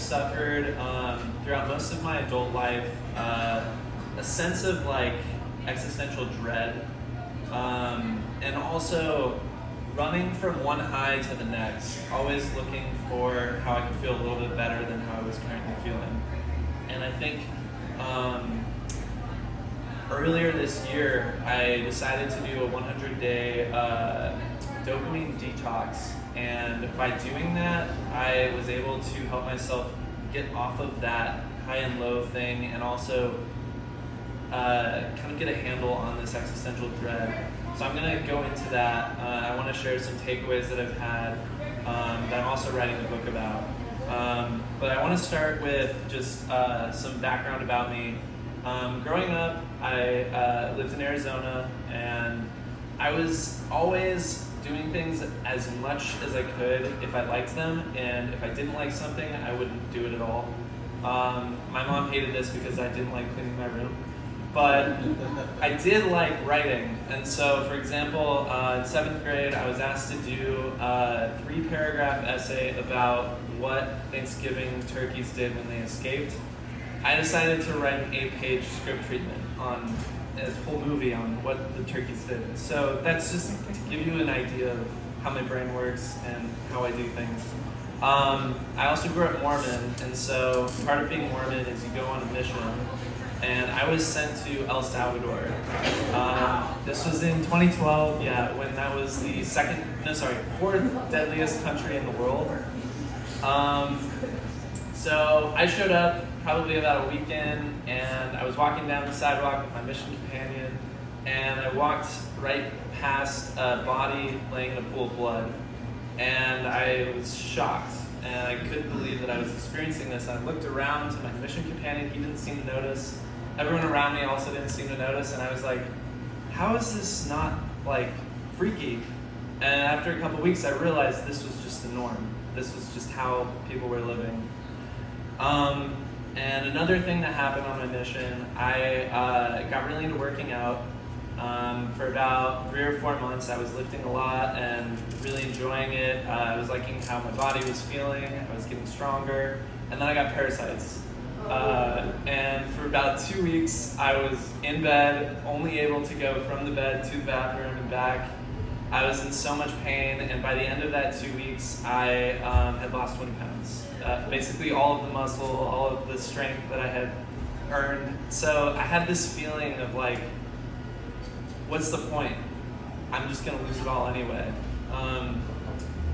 suffered throughout most of my adult life a sense of like existential dread, and also running from one high to the next, always looking for how I could feel a little bit better than how I was currently feeling. And I think earlier this year, I decided to do a 100-day dopamine detox. And by doing that, I was able to help myself get off of that high and low thing, and also kind of get a handle on this existential dread. So I'm going to go into that. I want to share some takeaways that I've had that I'm also writing a book about. But I want to start with just some background about me. Growing up, I lived in Arizona, and I was always doing things as much as I could if I liked them, and if I didn't like something, I wouldn't do it at all. My mom hated this because I didn't like cleaning my room, but I did like writing. And so, for example, in 7th grade, I was asked to do a 3-paragraph essay about what Thanksgiving turkeys did when they escaped. I decided to write an 8-page script treatment on a whole movie on what the turkeys did. So that's just to give you an idea of how my brain works and how I do things. I also grew up Mormon, and so part of being Mormon is you go on a mission. And I was sent to El Salvador. This was in 2012, when that was the fourth deadliest country in the world. So I showed up probably about a week in, and I was walking down the sidewalk with my mission companion, and I walked right past a body laying in a pool of blood, and I was shocked, and I couldn't believe that I was experiencing this. And I looked around to my mission companion. He didn't seem to notice. Everyone around me also didn't seem to notice, and I was like, how is this not like freaky? And after a couple weeks, I realized this was just the norm. This was just how people were living. And another thing that happened on my mission, I got really into working out. For about 3 or 4 months, I was lifting a lot and really enjoying it. I was liking how my body was feeling. I was getting stronger. And then I got parasites. And for about 2 weeks, I was in bed, only able to go from the bed to the bathroom and back. I was in so much pain, and by the end of that 2 weeks, I had lost 20 pounds. Basically all of the muscle, all of the strength that I had earned. So I had this feeling of like, what's the point? I'm just gonna lose it all anyway.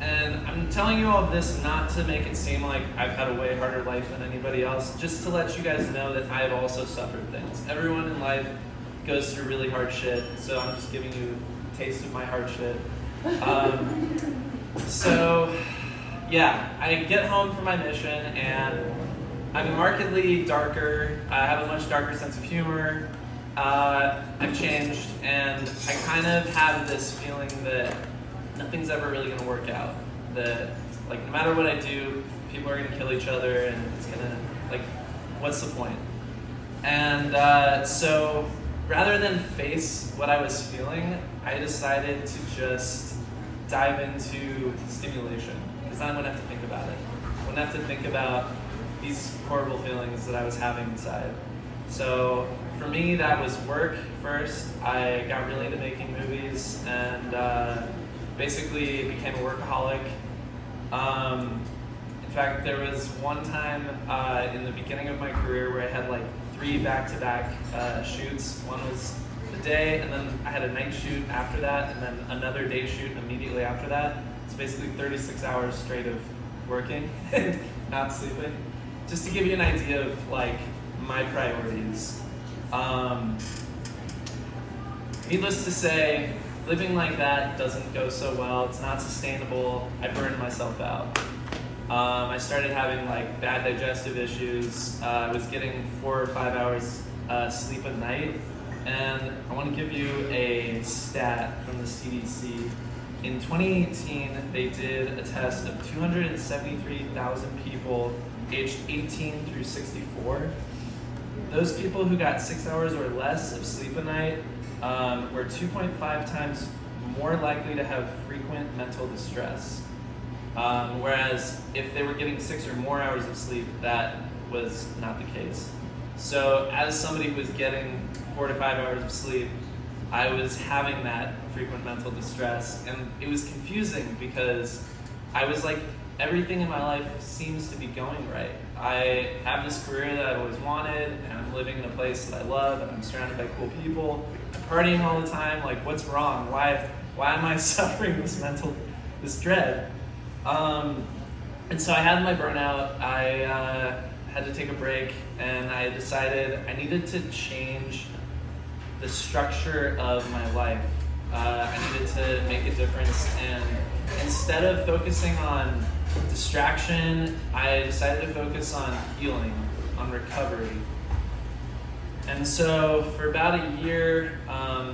And I'm telling you all of this not to make it seem like I've had a way harder life than anybody else, just to let you guys know that I've also suffered things. Everyone in life goes through really hard shit, so I'm just giving you a taste of my hard shit. I get home from my mission, and I'm markedly darker. I have a much darker sense of humor. I've changed, and I kind of have this feeling that nothing's ever really gonna work out. That, like, no matter what I do, people are gonna kill each other, and it's gonna, like, what's the point? And so rather than face what I was feeling, I decided to just dive into stimulation, because then I wouldn't have to think about it. I wouldn't have to think about these horrible feelings that I was having inside. So for me, that was work first. I got really into making movies, and basically became a workaholic. In fact, there was one time in the beginning of my career where I had like 3 back-to-back shoots. One was the day, and then I had a night shoot after that, and then another day shoot immediately after that. It's basically 36 hours straight of working and not sleeping. Just to give you an idea of like my priorities. Needless to say, living like that doesn't go so well. It's not sustainable. I burned myself out. I started having like bad digestive issues. I was getting 4 or 5 hours sleep a night. And I want to give you a stat from the CDC. In 2018, they did a test of 273,000 people aged 18 through 64. Those people who got 6 hours or less of sleep a night were 2.5 times more likely to have frequent mental distress. Whereas if they were getting 6 or more hours of sleep, that was not the case. So as somebody who was getting 4 to 5 hours of sleep, I was having that frequent mental distress, and it was confusing because I was like, everything in my life seems to be going right. I have this career that I've always wanted, and I'm living in a place that I love, and I'm surrounded by cool people. I'm partying all the time. Like, what's wrong? Why am I suffering this dread? And so I had my burnout. I had to take a break, and I decided I needed to change the structure of my life. I needed to make a difference, and instead of focusing on distraction, I decided to focus on healing, on recovery. And so for about a year,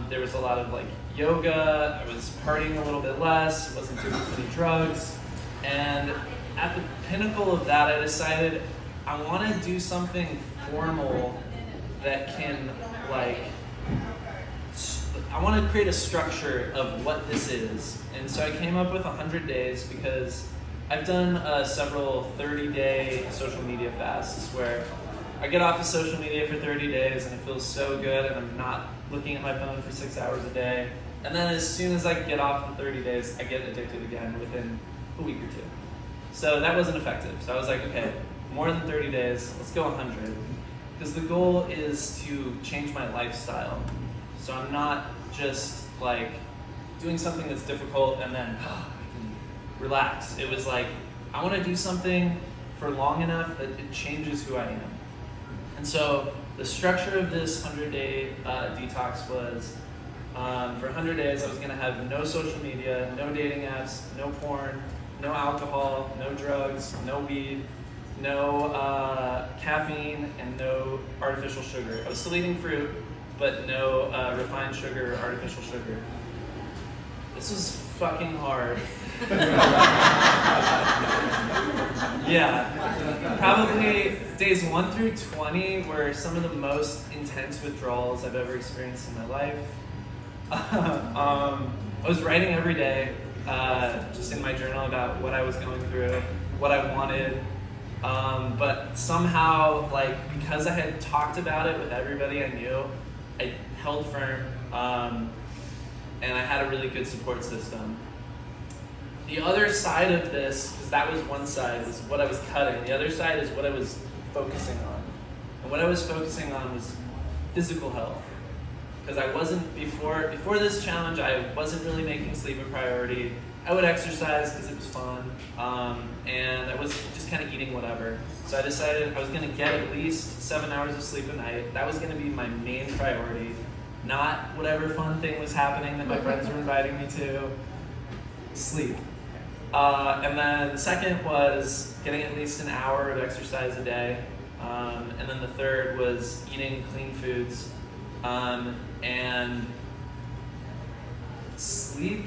there was a lot of like yoga. I was partying a little bit less, wasn't doing as many drugs. And at the pinnacle of that, I decided I want to do something formal that can I want to create a structure of what this is. And so I came up with 100 days because I've done several 30-day social media fasts where I get off of social media for 30 days and it feels so good, and I'm not looking at my phone for 6 hours a day. And then as soon as I get off the 30 days, I get addicted again within a week or two. So that wasn't effective. So I was like, okay, more than 30 days, let's go 100. Because the goal is to change my lifestyle. So I'm not just like doing something that's difficult and then I can relax. It was like, I want to do something for long enough that it changes who I am. And so the structure of this 100-day detox was, for 100 days I was going to have no social media, no dating apps, no porn, no alcohol, no drugs, no weed, no caffeine, and no artificial sugar. I was still eating fruit, but no refined sugar or artificial sugar. This was fucking hard. Yeah, probably days 1 through 20 were some of the most intense withdrawals I've ever experienced in my life. I was writing every day, just in my journal about what I was going through, what I wanted. But somehow, because I had talked about it with everybody I knew, I held firm, and I had a really good support system. The other side of this, because that was one side, was what I was cutting. The other side is what I was focusing on. And what I was focusing on was physical health. Because I wasn't, before this challenge, I wasn't really making sleep a priority. I would exercise because it was fun, and I was just kind of eating whatever. So I decided I was going to get at least 7 hours of sleep a night. That was going to be my main priority, not whatever fun thing was happening that my friends were inviting me to. Sleep. And then the second was getting at least an hour of exercise a day. And then the third was eating clean foods. And sleep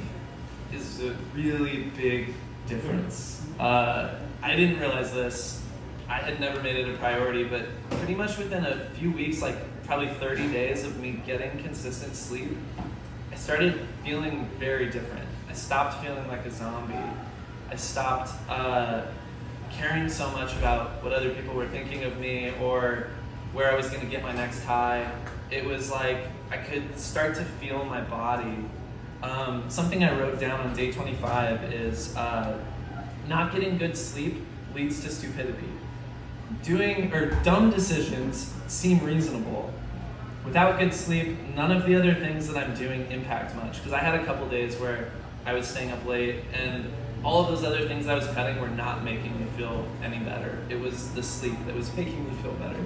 is a really big difference. I didn't realize this. I had never made it a priority, but pretty much within a few weeks, probably 30 days of me getting consistent sleep, I started feeling very different. I stopped feeling like a zombie. I stopped caring so much about what other people were thinking of me or where I was going to get my next high. It was like I could start to feel my body. Something I wrote down on day 25 is not getting good sleep leads to stupidity. Dumb decisions seem reasonable. Without good sleep, none of the other things that I'm doing impact much. Because I had a couple days where I was staying up late, and all of those other things I was cutting were not making me feel any better. It was the sleep that was making me feel better.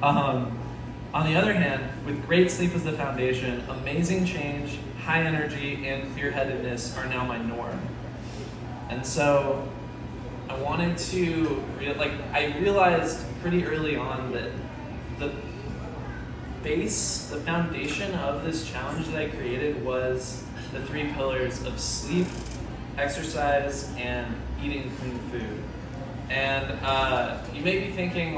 On the other hand, with great sleep as the foundation, amazing change, high energy, and clear-headedness are now my norm. And so I wanted to, I realized pretty early on that the foundation of this challenge that I created was the 3 pillars of sleep, exercise, and eating clean food. And you may be thinking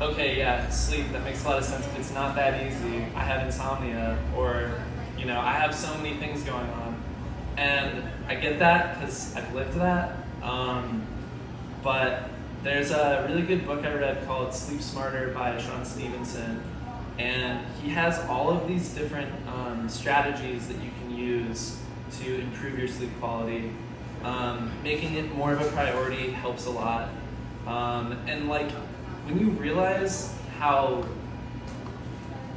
okay, yeah, sleep, that makes a lot of sense, but it's not that easy. I have insomnia, or, I have so many things going on. And I get that because I've lived that. But there's a really good book I read called Sleep Smarter by Sean Stevenson. And he has all of these different strategies that you can use to improve your sleep quality. Making it more of a priority helps a lot. And like, when you realize how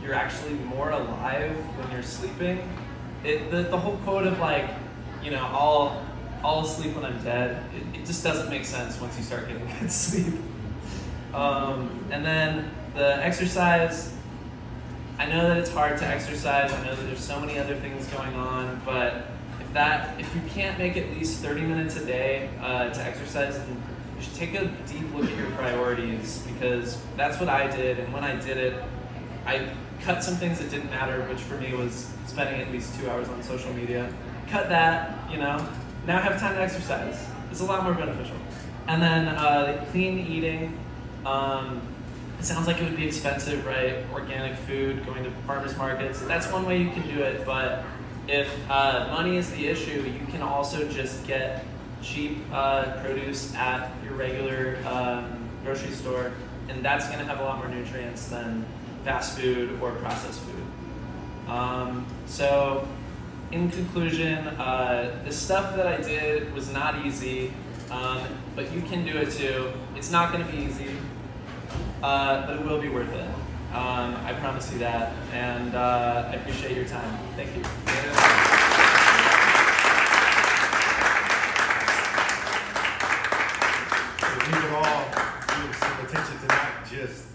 you're actually more alive when you're sleeping, the whole quote of like, you know, I'll sleep when I'm dead, it just doesn't make sense once you start getting good sleep. And then the exercise, I know that it's hard to exercise, I know that there's so many other things going on, but if you can't make at least 30 minutes a day to exercise, then you should take a deep look at your priorities, because that's what I did, and when I did it, I cut some things that didn't matter, which for me was spending at least 2 hours on social media. Cut that, you know, now I have time to exercise. It's a lot more beneficial. And then clean eating. It sounds like it would be expensive, right? Organic food, going to farmers markets. That's one way you can do it, but if money is the issue, you can also just get cheap produce at your regular grocery store, and that's going to have a lot more nutrients than fast food or processed food. So in conclusion, the stuff that I did was not easy, but you can do it too. It's not going to be easy, but it will be worth it. I promise you that, and I appreciate your time. Thank you. We would all give some attention to not just